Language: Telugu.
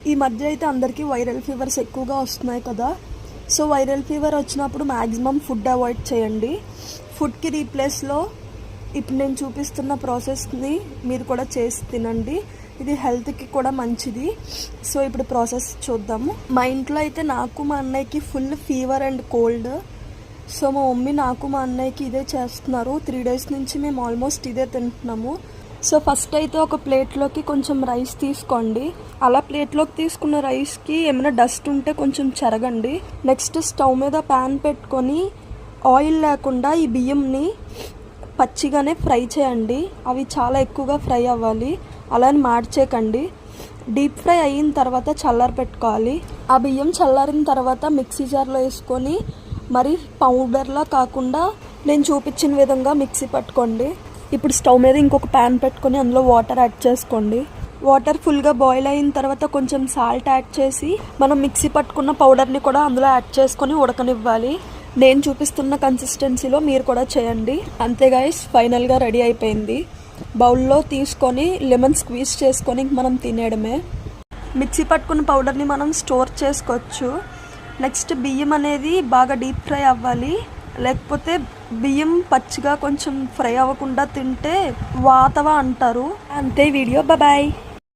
ఈ మధ్య అయితే అందరికీ వైరల్ ఫీవర్స్ ఎక్కువగా వస్తున్నాయి కదా. సో వైరల్ ఫీవర్ వచ్చినప్పుడు మ్యాక్సిమం ఫుడ్ అవాయిడ్ చేయండి. ఫుడ్కి రీప్లేస్లో ఇప్పుడు నేను చూపిస్తున్న ప్రాసెస్ని మీరు కూడా చేసి తినండి. ఇది హెల్త్కి కూడా మంచిది. సో ఇప్పుడు ప్రాసెస్ చూద్దాము. మా ఇంట్లో అయితే నాకు మా అన్నయ్యకి full fever and cold. So మా మమ్మీ నాకు మా అన్నయ్యకి ఇదే చేస్తున్నారు. 3 days నుంచి మేము ఆల్మోస్ట్ ఇదే తింటున్నాము. సో ఫస్ట్ అయితే ఒక ప్లేట్లోకి కొంచెం రైస్ తీసుకోండి. అలా ప్లేట్లోకి తీసుకున్న రైస్కి ఏమైనా డస్ట్ ఉంటే కొంచెం చెరగండి. నెక్స్ట్ స్టవ్ మీద ప్యాన్ పెట్టుకొని ఆయిల్ లేకుండా ఈ బియ్యంని పచ్చిగానే ఫ్రై చేయండి. అవి చాలా ఎక్కువగా ఫ్రై అవ్వాలి, అలా మార్చేయకండి. డీప్ ఫ్రై అయిన తర్వాత చల్లారి పెట్టుకోవాలి. ఆ బియ్యం చల్లారిన తర్వాత మిక్సీ జార్లో వేసుకొని మరి పౌడర్లా కాకుండా నేను చూపించిన విధంగా మిక్సీ పట్టుకోండి. ఇప్పుడు స్టవ్ మీద ఇంకొక ప్యాన్ పెట్టుకొని అందులో వాటర్ యాడ్ చేసుకోండి. వాటర్ ఫుల్గా బాయిల్ అయిన తర్వాత కొంచెం సాల్ట్ యాడ్ చేసి మనం మిక్సీ పట్టుకున్న పౌడర్ని కూడా అందులో యాడ్ చేసుకొని ఉడకనివ్వాలి. నేను చూపిస్తున్న కన్సిస్టెన్సీలో మీరు కూడా చేయండి. అంతే గైస్, ఫైనల్గా రెడీ అయిపోయింది. బౌల్లో తీసుకొని లెమన్ స్క్వీజ్ చేసుకొని మనం తినేయడమే. మిక్సీ పట్టుకున్న పౌడర్ని మనం స్టోర్ చేసుకోవచ్చు. నెక్స్ట్ బియ్యం అనేది బాగా డీప్ ఫ్రై అవ్వాలి, లేకపోతే బియ్యం పచ్చిగా కొంచెం ఫ్రై అవ్వకుండా తింటే వాతవ అంటారు. అంతే వీడియో, బాయ్.